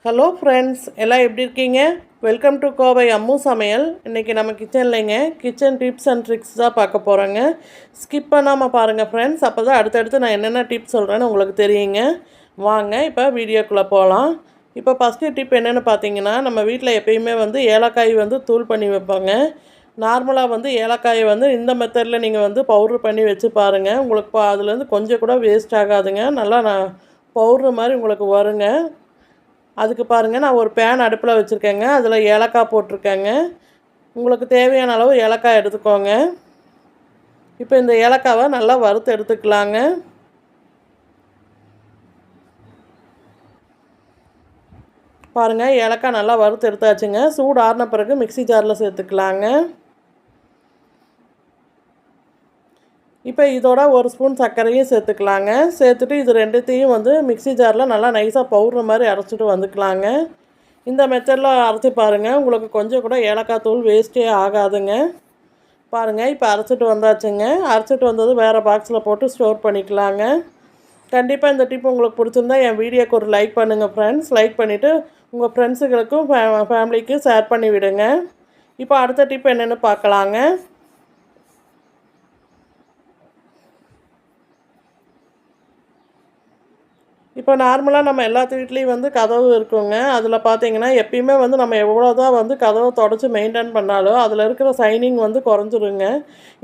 Hello friends, எல்லாம் எப்படி இருக்கீங்க? வெல்கம் டு கோவை அம்மு சமையல். இன்றைக்கி நம்ம கிச்சன்லைங்க கிச்சன் டிப்ஸ் அண்ட் ட்ரிக்ஸ் தான் பார்க்க போகிறோங்க. ஸ்கிப் பண்ணாமல் பாருங்கள் ஃப்ரெண்ட்ஸ், அப்போ தான் அடுத்தடுத்து நான் என்னென்ன டிப்ஸ் சொல்கிறேன்னு உங்களுக்கு தெரியுங்க. வாங்க இப்போ வீடியோக்குள்ளே போகலாம். இப்போ ஃபஸ்ட்டு டிப் என்னென்னு பார்த்தீங்கன்னா, நம்ம வீட்டில் எப்பயுமே ஏலக்காய் தூள் பண்ணி வைப்பாங்க. நார்மலாக ஏலக்காயை இந்த மெத்தடில் நீங்கள் பவுட்ரு பண்ணி வச்சு பாருங்கள். உங்களுக்கு அதுலேருந்து கொஞ்சம் கூட வேஸ்ட் ஆகாதுங்க. நல்லா பவுட்ரு மாதிரி உங்களுக்கு வருங்க. அதுக்கு பாருங்கள், நான் ஒரு பேன் அடுப்பில் வச்சுருக்கேங்க. அதில் ஏலக்காய் போட்டிருக்கேங்க. உங்களுக்கு தேவையான அளவு ஏலக்காய் எடுத்துக்கோங்க. இப்போ இந்த ஏலக்காவை நல்லா வறுத்து எடுத்துக்கலாங்க. பாருங்கள், ஏலக்காய் நல்லா வறுத்து எடுத்தாச்சுங்க. சூடு ஆறின பிறகு மிக்ஸி ஜாரில் சேர்த்துக்கலாங்க. இப்போ இதோட ஒரு ஸ்பூன் சர்க்கரையும் சேர்த்துக்கலாங்க. சேர்த்துட்டு இது ரெண்டுத்தையும் மிக்ஸி ஜாரில் நல்லா நைஸாக பவுட்ரு மாதிரி அரைச்சிட்டு வந்துக்கலாங்க. இந்த மெத்தடில் அரைச்சி பாருங்கள், உங்களுக்கு கொஞ்சம் கூட ஏலக்காய் தூள் வேஸ்ட்டே ஆகாதுங்க. பாருங்கள், இப்போ அரைச்சிட்டு வந்தாச்சுங்க. அரைச்சிட்டு வந்தது வேறு பாக்ஸில் போட்டு ஸ்டோர் பண்ணிக்கலாங்க. கண்டிப்பாக இந்த டிப் உங்களுக்கு பிடிச்சிருந்தா என் வீடியோக்கு ஒரு லைக் பண்ணுங்கள் ஃப்ரெண்ட்ஸ். லைக் பண்ணிவிட்டு உங்கள் ஃப்ரெண்ட்ஸுகளுக்கும் ஃபேமிலிக்கும் ஷேர் பண்ணி விடுங்க. இப்போ அடுத்த டிப் என்னென்னு பார்க்கலாங்க. இப்போ நார்மலாக நம்ம எல்லாத்து வீட்லேயும் கதவு இருக்குங்க. அதில் பார்த்தீங்கன்னா எப்பயுமே நம்ம எவ்வளோ தான் கதவை தொடச்சி மெயின்டைன் பண்ணாலும் அதில் இருக்கிற ஷைனிங் குறைஞ்சிருங்க.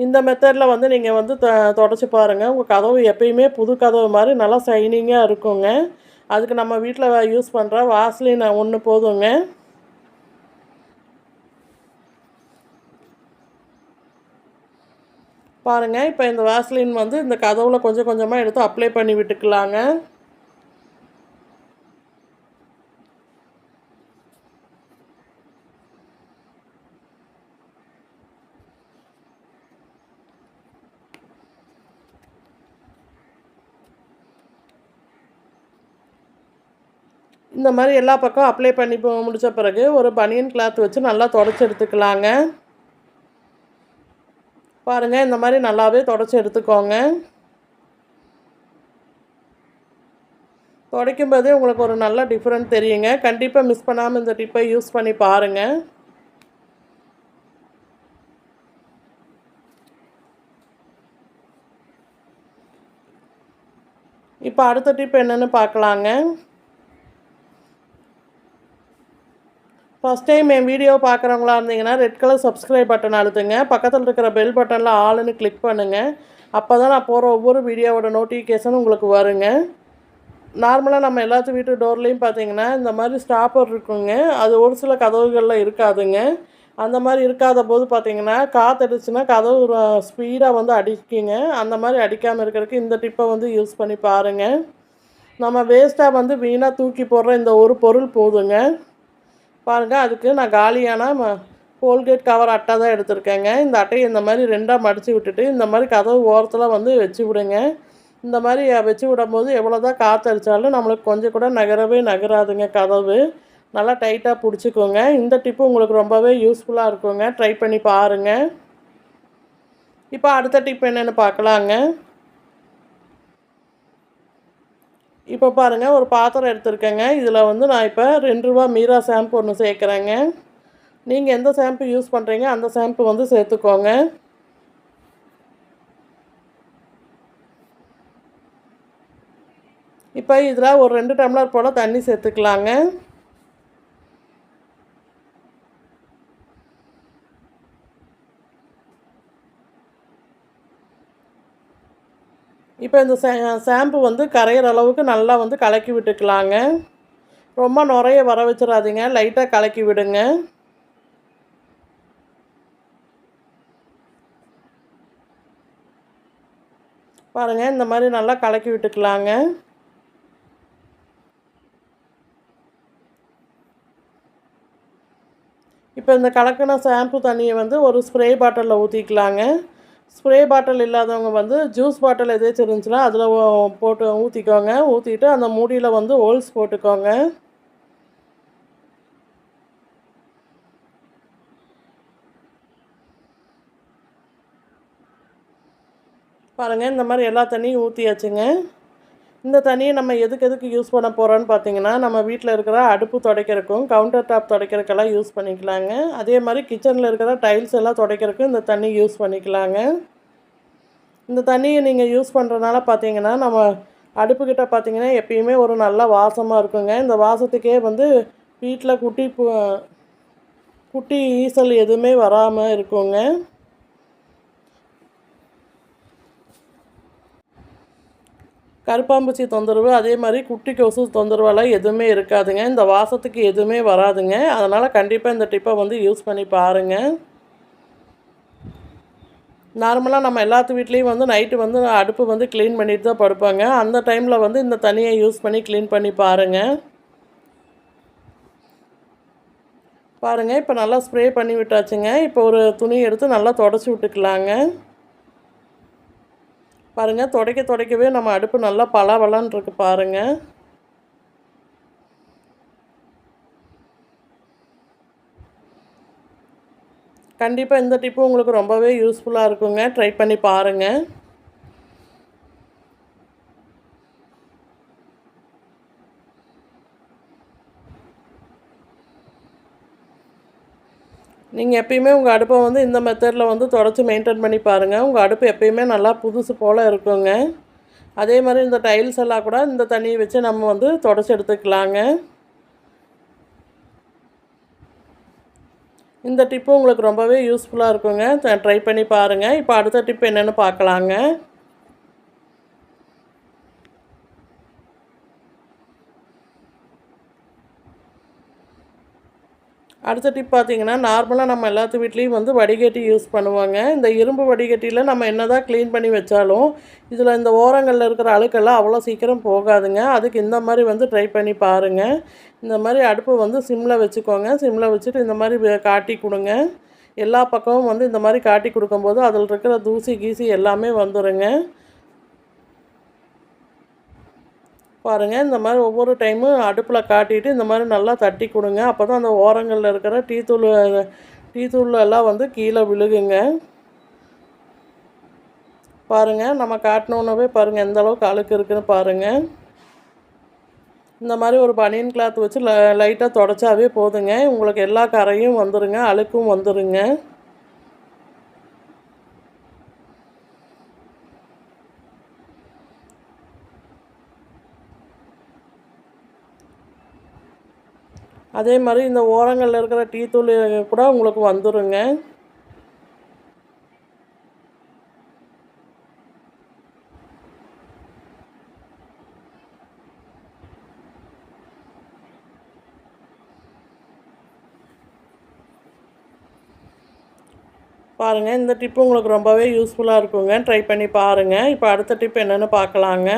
இந்த மெத்தடில் நீங்கள் தொடச்சி பாருங்கள். உங்கள் கதவு எப்பயுமே புது கதவு மாதிரி நல்லா ஷைனிங்காக இருக்குங்க. அதுக்கு நம்ம வீட்டில் யூஸ் பண்ணுற வாஸ்லின் ஒன்று போதுங்க. பாருங்கள், இப்போ இந்த வாஸ்லின் இந்த கதவில் கொஞ்சம் கொஞ்சமாக எடுத்து அப்ளை பண்ணி விட்டுக்கலாங்க. இந்த மாதிரி எல்லா பக்கம் அப்ளை பண்ணி முடித்த பிறகு ஒரு பனியன் கிளாத் வச்சு நல்லா தொடச்சி எடுத்துக்கலாங்க. பாருங்கள், இந்த மாதிரி நல்லாவே தொடச்சி எடுத்துக்கோங்க. துடைக்கும் போதே உங்களுக்கு ஒரு நல்ல டிஃப்ரெண்ட் தெரியுங்க. கண்டிப்பாக மிஸ் பண்ணாமல் இந்த டிப்பை யூஸ் பண்ணி பாருங்கள். இப்போ அடுத்த டிப் என்னென்னு பார்க்கலாங்க. ஃபஸ்ட் டைம் என் வீடியோ பார்க்குறவங்களா இருந்தீங்கன்னா ரெட் கலர் சப்ஸ்கிரைப் பட்டன் அழுத்துங்க. பக்கத்தில் இருக்கிற பெல் பட்டனில் ஆளுன்னு கிளிக் பண்ணுங்கள். அப்போ தான் நான் போகிற ஒவ்வொரு வீடியோவோட நோட்டிஃபிகேஷன் உங்களுக்கு வருங்க. நார்மலாக நம்ம எல்லாத்து வீட்டு டோர்லேயும் பார்த்தீங்கன்னா இந்த மாதிரி ஸ்டாப்பர் இருக்குங்க. அது ஒரு சில கதவுகளில் இருக்காதுங்க. அந்த மாதிரி இருக்காத போது பார்த்தீங்கன்னா காற்றடிச்சுன்னா கதவு ஸ்பீடாக அடிக்குங்க. அந்த மாதிரி அடிக்காமல் இருக்கிறதுக்கு இந்த டிப்பை யூஸ் பண்ணி பாருங்கள். நம்ம வேஸ்ட்டாக வீணாக தூக்கி போடுற இந்த ஒரு பொருள் போதுங்க. பாருங்கள், அதுக்கு நான் காலியான கோல்கேட் கவர் அட்டை தான் எடுத்திருக்கேங்க. இந்த அட்டையை இந்த மாதிரி ரெண்டாக மடித்து விட்டுட்டு இந்த மாதிரி கதவு ஓரத்தில் வச்சு விடுங்க. இந்த மாதிரி வச்சு விடும்போது எவ்வளோ தான் காற்றடிச்சாலும் நம்மளுக்கு கொஞ்சம் கூட நகராதுங்க கதவு. நல்லா டைட்டாக பிடிச்சிக்கோங்க. இந்த டிப்பு உங்களுக்கு ரொம்பவே யூஸ்ஃபுல்லாக இருக்குங்க. ட்ரை பண்ணி பாருங்கள். இப்போ அடுத்த டிப் என்னென்னு பார்க்கலாங்க. இப்போ பாருங்கள், ஒரு பாத்திரம் எடுத்துருக்கேங்க. இதில் நான் இப்போ ₹2 மீரா ஷாம்பு ஒன்று சேர்க்குறேங்க. நீங்கள் எந்த ஷாம்பு யூஸ் பண்ணுறீங்க அந்த ஷாம்பு சேர்த்துக்கோங்க. இப்போ இதில் ஒரு 2 டம்ளர் போல் தண்ணி சேர்த்துக்கலாங்க. இப்போ இந்த ஷாம்பு கரையிற அளவுக்கு நல்லா கலக்கி விட்டுக்கலாங்க. ரொம்ப நுரைய வர வச்சிடாதீங்க, லைட்டாக கலக்கி விடுங்க. பாருங்கள், இந்த மாதிரி நல்லா கலக்கி விட்டுக்கலாங்க. இப்போ இந்த கலக்கின ஷாம்பு தண்ணியை ஒரு ஸ்ப்ரே பாட்டிலில் ஊற்றிக்கலாங்க. ஸ்ப்ரே பாட்டில் இல்லாதவங்க ஜூஸ் பாட்டில் எதாச்சும் இருந்துச்சுன்னா அதில் போட்டு ஊற்றிக்கோங்க. ஊற்றிட்டு அந்த மூடியில் ஹோல்ஸ் போட்டுக்கோங்க. பாருங்கள், இந்த மாதிரி எல்லா தண்ணியும் ஊற்றியாச்சுங்க. இந்த தண்ணியை நம்ம எதுக்கு யூஸ் பண்ண போகிறோன்னு பார்த்தீங்கன்னா, நம்ம வீட்டில் இருக்கிற அடுப்பு துடைக்கிறதுக்கும், கவுண்டர் டாப் துடைக்கிறதுக்கெல்லாம் யூஸ் பண்ணிக்கலாங்க. அதே மாதிரி கிச்சனில் இருக்கிற டைல்ஸ் எல்லாம் துடைக்கிறதுக்கும் இந்த தண்ணி யூஸ் பண்ணிக்கலாங்க. இந்த தண்ணியை நீங்கள் யூஸ் பண்ணுறதுனால பார்த்தீங்கன்னா, நம்ம அடுப்புக்கிட்ட பார்த்தீங்கன்னா எப்பயுமே ஒரு நல்ல வாசமாக இருக்குங்க. இந்த வாசத்துக்கே வந்து வீட்டில் குட்டி ஈசல் எதுவுமே வராமல் இருக்குங்க. கருப்பாம்பூச்சி தொந்தரவு அதே மாதிரி குட்டி கொசு தொந்தரவெல்லாம் எதுவுமே இருக்காதுங்க. இந்த வாசத்துக்கு எதுவுமே வராதுங்க. அதனால் கண்டிப்பாக இந்த டிப்பை வந்து யூஸ் பண்ணி பாருங்கள். நார்மலாக நம்ம எல்லாத்து வீட்லேயும் வந்து நைட்டு வந்து அடுப்பு வந்து க்ளீன் பண்ணிட்டு தான் படுப்பாங்க. அந்த டைமில் வந்து இந்த தண்ணியை யூஸ் பண்ணி க்ளீன் பண்ணி பாருங்கள். பாருங்கள், இப்போ நல்லா ஸ்ப்ரே பண்ணி விட்டாச்சுங்க. இப்போ ஒரு துணி எடுத்து நல்லா தொடச்சி விட்டுக்கலாங்க. பாருங்கள், துடைக்கவே நம்ம அடுப்பு நல்லா பளபளன்னு இருக்கு பாருங்கள். கண்டிப்பாக இந்த டிப்பு உங்களுக்கு ரொம்பவே யூஸ்ஃபுல்லாக இருக்குங்க. ட்ரை பண்ணி பாருங்கள். நீங்கள் எப்பயுமே உங்கள் அடுப்பை வந்து இந்த மெத்தடில் வந்து தொடச்சி மெயின்டைன் பண்ணி பாருங்கள். உங்கள் அடுப்பு எப்பயுமே நல்லா புதுசு போல் இருக்குங்க. அதே மாதிரி இந்த டைல்ஸ் எல்லாம் கூட இந்த தண்ணியை வச்சு நம்ம வந்து தொடச்சி எடுத்துக்கலாங்க. இந்த டிப்பு உங்களுக்கு ரொம்பவே யூஸ்ஃபுல்லாக இருக்குங்க. ட்ரை பண்ணி பாருங்கள். இப்போ அடுத்த டிப் என்னென்னு பார்க்கலாங்க. அடுத்த டிப் பார்த்தீங்கன்னா, நார்மலாக நம்ம எல்லாத்து வீட்லேயும் வந்து வடிகட்டி யூஸ் பண்ணுவாங்க. இந்த இரும்பு வடிகட்டியில் நம்ம என்ன தான் க்ளீன் பண்ணி வச்சாலும் இதில் இந்த ஓரங்களில் இருக்கிற அழுக்கெல்லாம் அவ்வளோ சீக்கிரம் போகாதுங்க. அதுக்கு இந்த மாதிரி வந்து ட்ரை பண்ணி பாருங்கள். இந்த மாதிரி அடுப்பை வந்து சிம்மில் வச்சுக்கோங்க. சிம்மில் வச்சுட்டு இந்த மாதிரி காட்டி கொடுங்க. எல்லா பக்கமும் வந்து இந்த மாதிரி காட்டி கொடுக்கும்போது அதில் இருக்கிற தூசி கீசி எல்லாமே வந்துடுங்க. பாருங்கள், இந்த மாதிரி ஒவ்வொரு டைமும் அடுப்பில் காட்டிட்டு இந்த மாதிரி நல்லா தட்டி கொடுங்க. அப்போ தான் அந்த ஓரங்களில் இருக்கிற டீ தூள் எல்லாம் வந்து கீழே விழுகுங்க. பாருங்கள், நம்ம காட்டினோன்னவே பாருங்கள் எந்த அளவுக்கு அழுக்கு இருக்குதுன்னு பாருங்கள். இந்த மாதிரி ஒரு பனியன் கிளாத் வச்சு லைட்டாக தொடச்சாவே போதுங்க. உங்களுக்கு எல்லா கரையும் வந்துடுங்க, அழுக்கும் வந்துடுங்க. அதே மாதிரி இந்த ஓரங்களில் இருக்கிற டீ தூள் கூட உங்களுக்கு வந்துடுங்க. பாருங்கள், இந்த டிப்பு உங்களுக்கு ரொம்பவே யூஸ்ஃபுல்லாக இருக்குங்க. ட்ரை பண்ணி பாருங்கள். இப்போ அடுத்த டிப் என்னென்னு பார்க்கலாங்க.